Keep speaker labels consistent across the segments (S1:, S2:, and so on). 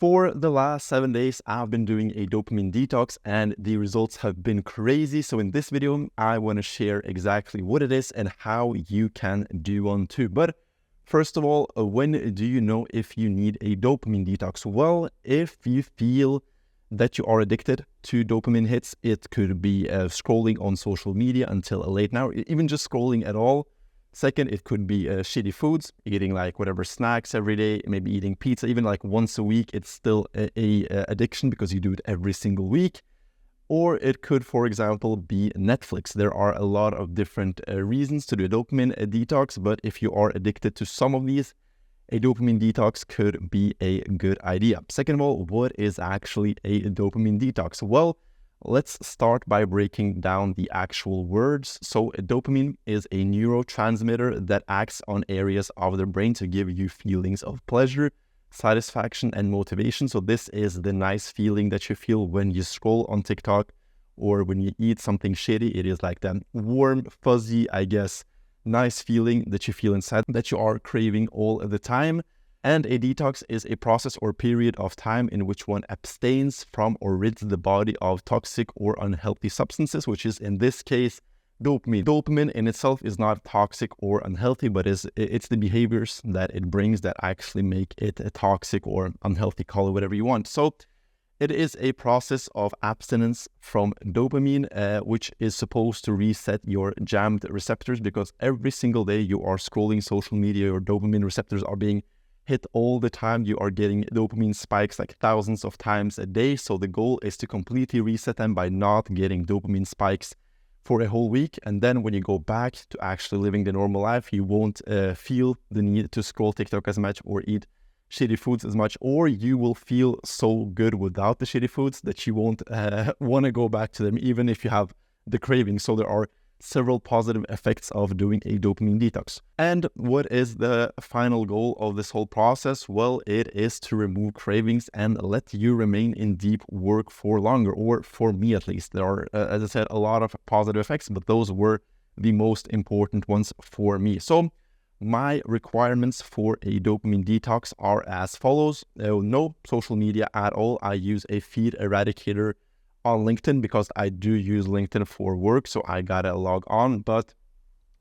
S1: For the last 7 days, I've been doing a dopamine detox and the results have been crazy. So in this video, I want to share exactly what it is and how you can do one too. But first of all, when do you know if you need a dopamine detox? Well, if you feel that you are addicted to dopamine hits, it could be scrolling on social media until a late hour, even just scrolling at all. Second, it could be shitty foods, eating like whatever snacks every day, maybe eating pizza, even like once a week. It's still a addiction because you do it every single week. Or it could, for example, be Netflix. There are a lot of different reasons to do a dopamine detox, but if you are addicted to some of these, a dopamine detox could be a good idea. Second of all, what is actually a dopamine detox? Well, let's start by breaking down the actual words. So dopamine is a neurotransmitter that acts on areas of the brain to give you feelings of pleasure, satisfaction, and motivation. So this is the nice feeling that you feel when you scroll on TikTok or when you eat something shitty. It is like that warm, fuzzy, I guess, nice feeling that you feel inside that you are craving all the time. And a detox is a process or period of time in which one abstains from or rids the body of toxic or unhealthy substances, which is in this case dopamine. Dopamine in itself is not toxic or unhealthy, but it's the behaviors that it brings that actually make it a toxic or unhealthy, call it whatever you want. So it is a process of abstinence from dopamine, which is supposed to reset your jammed receptors, because every single day you are scrolling social media, your dopamine receptors are being hit all the time. You are getting dopamine spikes like thousands of times a day. So the goal is to completely reset them by not getting dopamine spikes for a whole week. And then when you go back to actually living the normal life, you won't feel the need to scroll TikTok as much or eat shitty foods as much, or you will feel so good without the shitty foods that you won't want to go back to them, even if you have the craving. So there are several positive effects of doing a dopamine detox. And what is the final goal of this whole process? Well, it is to remove cravings and let you remain in deep work for longer, or for me at least. There are, as I said, a lot of positive effects, but those were the most important ones for me. So my requirements for a dopamine detox are as follows. No social media at all. I use a feed eradicator on LinkedIn because I do use LinkedIn for work, so I gotta log on, but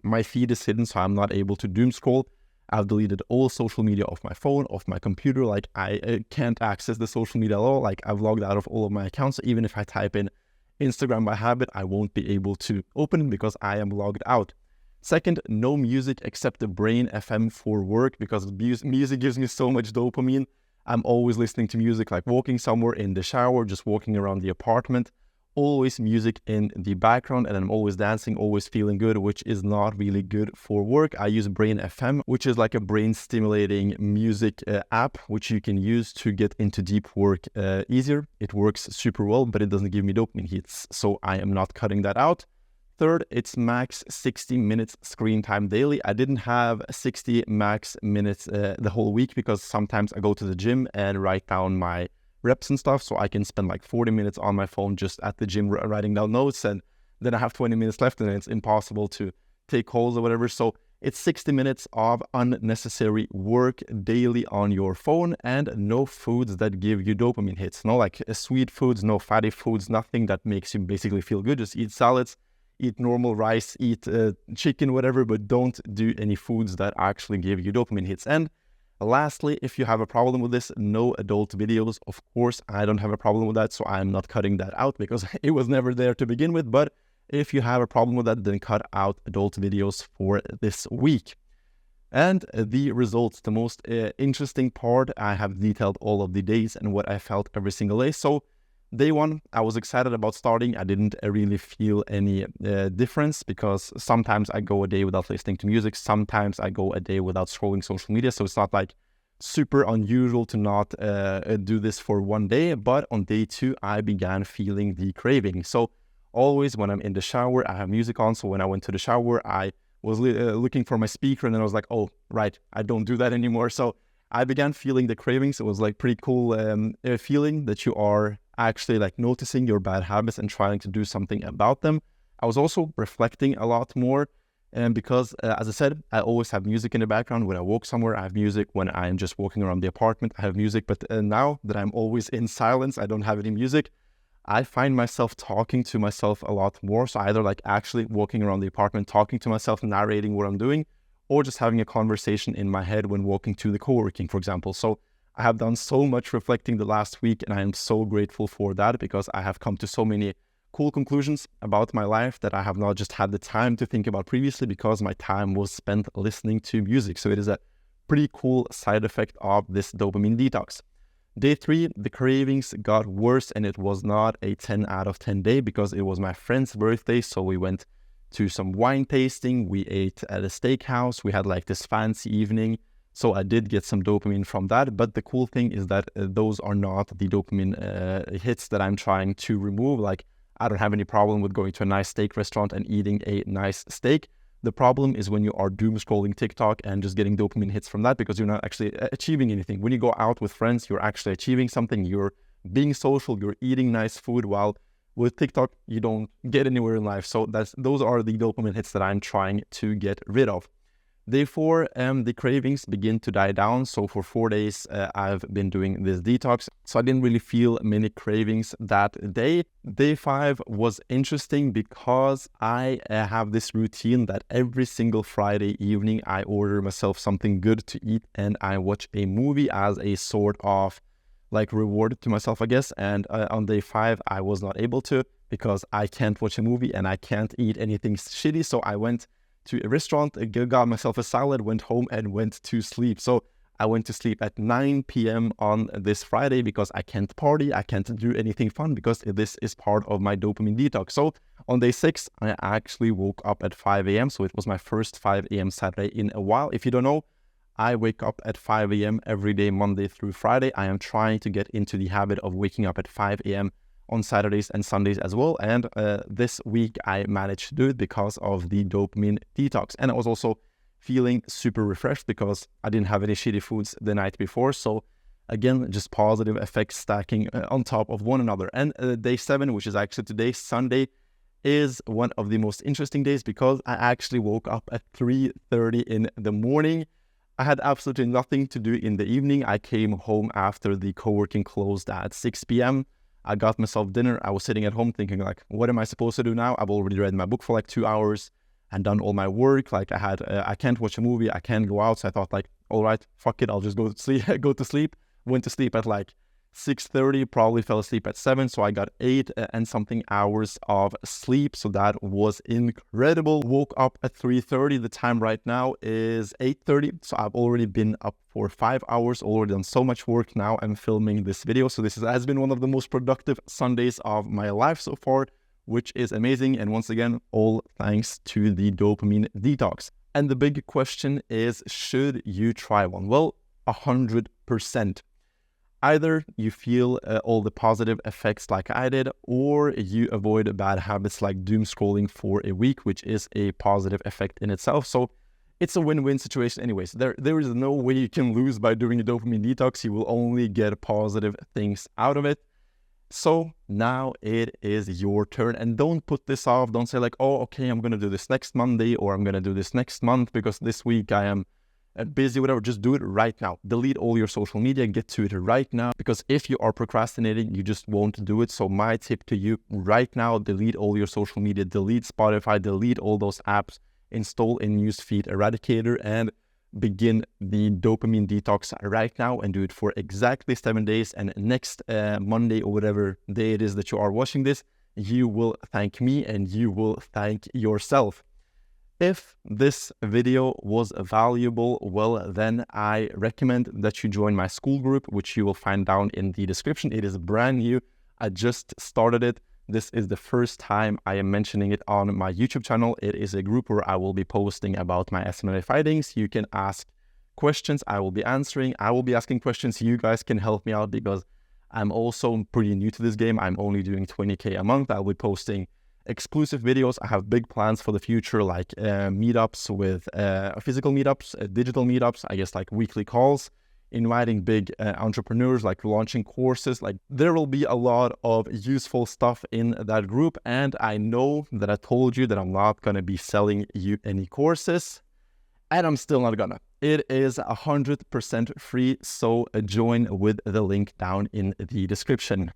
S1: my feed is hidden, so I'm not able to doom scroll. I've deleted all social media off my phone, off my computer. Like I can't access the social media at all. Like I've logged out of all of my accounts. So even if I type in Instagram by habit, I won't be able to open it because I am logged out. Second, no music except the Brain FM for work, because music gives me so much dopamine. I'm always listening to music, like walking somewhere, in the shower, just walking around the apartment, always music in the background, and I'm always dancing, always feeling good, which is not really good for work. I use Brain FM, which is like a brain stimulating music app, which you can use to get into deep work easier. It works super well, but it doesn't give me dopamine hits, so I am not cutting that out. Third, it's max 60 minutes screen time daily. I didn't have 60 max minutes the whole week because sometimes I go to the gym and write down my reps and stuff. So I can spend like 40 minutes on my phone just at the gym writing down notes, and then I have 20 minutes left and it's impossible to take calls or whatever. So it's 60 minutes of unnecessary work daily on your phone, and no foods that give you dopamine hits. No like sweet foods, no fatty foods, nothing that makes you basically feel good. Just eat salads, eat normal rice, eat chicken, whatever, but don't do any foods that actually give you dopamine hits. And lastly, if you have a problem with this, no adult videos. Of course, I don't have a problem with that, so I'm not cutting that out because it was never there to begin with. But if you have a problem with that, then cut out adult videos for this week. And the results, the most interesting part, I have detailed all of the days and what I felt every single day. So day one, I was excited about starting. I didn't really feel any difference because sometimes I go a day without listening to music. Sometimes I go a day without scrolling social media. So it's not like super unusual to not do this for one day. But on day two, I began feeling the craving. So always when I'm in the shower, I have music on. So when I went to the shower, I was looking for my speaker, and then I was like, oh, right, I don't do that anymore. So I began feeling the cravings. It was like pretty cool feeling that you are actually like noticing your bad habits and trying to do something about them. I was also reflecting a lot more And because, as I said, I always have music in the background. When I walk somewhere, I have music. When I'm just walking around the apartment, I have music. But now that I'm always in silence, I don't have any music, I find myself talking to myself a lot more. So either like actually walking around the apartment, talking to myself, narrating what I'm doing, or just having a conversation in my head when walking to the co-working, for example. So I have done so much reflecting the last week, and I am so grateful for that because I have come to so many cool conclusions about my life that I have not just had the time to think about previously because my time was spent listening to music. So it is a pretty cool side effect of this dopamine detox. Day 3, the cravings got worse, and it was not a 10 out of 10 day because it was my friend's birthday. So we went to some wine tasting, we ate at a steakhouse, we had like this fancy evening. So I did get some dopamine from that. But the cool thing is that those are not the dopamine hits that I'm trying to remove. Like, I don't have any problem with going to a nice steak restaurant and eating a nice steak. The problem is when you are doom scrolling TikTok and just getting dopamine hits from that because you're not actually achieving anything. When you go out with friends, you're actually achieving something. You're being social, you're eating nice food, while with TikTok, you don't get anywhere in life. So those are the dopamine hits that I'm trying to get rid of. Day 4, the cravings begin to die down. So for 4 days, I've been doing this detox. So I didn't really feel many cravings that day. Day 5 was interesting because I have this routine that every single Friday evening, I order myself something good to eat and I watch a movie as a sort of like reward to myself, I guess. And on day 5, I was not able to because I can't watch a movie and I can't eat anything shitty. So I went to a restaurant, got myself a salad, went home and went to sleep. So I went to sleep at 9 p.m. on this Friday because I can't party, I can't do anything fun because this is part of my dopamine detox. So on day 6, I actually woke up at 5 a.m. So it was my first 5 a.m. Saturday in a while. If you don't know, I wake up at 5 a.m. every day, Monday through Friday. I am trying to get into the habit of waking up at 5 a.m. on Saturdays and Sundays as well. And this week I managed to do it because of the dopamine detox. And I was also feeling super refreshed because I didn't have any shitty foods the night before. So again, just positive effects stacking on top of one another. And day 7, which is actually today, Sunday, is one of the most interesting days because I actually woke up at 3:30 in the morning. I had absolutely nothing to do in the evening. I came home after the co-working closed at 6 p.m. I got myself dinner. I was sitting at home thinking like, what am I supposed to do now? I've already read my book for like 2 hours and done all my work. Like I can't watch a movie. I can't go out. So I thought like, all right, fuck it. I'll just go to sleep. Went to sleep at like 6:30, probably fell asleep at 7. So I got 8 and something hours of sleep. So that was incredible. Woke up at 3:30. The time right now is 8:30. So I've already been up for 5 hours, already done so much work. Now I'm filming this video. So this has been one of the most productive Sundays of my life so far, which is amazing. And once again, all thanks to the dopamine detox. And the big question is, should you try one? Well, 100%. Either you feel all the positive effects like I did, or you avoid bad habits like doom scrolling for a week, which is a positive effect in itself. So it's a win-win situation anyways. There is no way you can lose by doing a dopamine detox. You will only get positive things out of it. So now it is your turn, and don't put this off. Don't say like, oh, okay, I'm going to do this next Monday, or I'm going to do this next month because this week I am busy, whatever. Just do it right now. Delete all your social media, get to it right now, because if you are procrastinating, you just won't do it. So my tip to you right now, delete all your social media, delete Spotify, delete all those apps, install a newsfeed eradicator, and begin the dopamine detox right now, and do it for exactly 7 days. And next Monday or whatever day it is that you are watching this, you will thank me and you will thank yourself. If this video was valuable, well, then I recommend that you join my Skool group, which you will find down in the description. It is brand new. I just started it. This is the first time I am mentioning it on my YouTube channel. It is a group where I will be posting about my SMLA fightings. You can ask questions. I will be answering. I will be asking questions. You guys can help me out because I'm also pretty new to this game. I'm only doing 20K a month. I'll be posting exclusive videos. I have big plans for the future, like meetups with physical meetups, digital meetups, I guess like weekly calls. inviting big entrepreneurs, like launching courses. Like there will be a lot of useful stuff in that group. And I know that I told you that I'm not going to be selling you any courses, and I'm still not gonna. It is 100% free, so join with the link down in the description.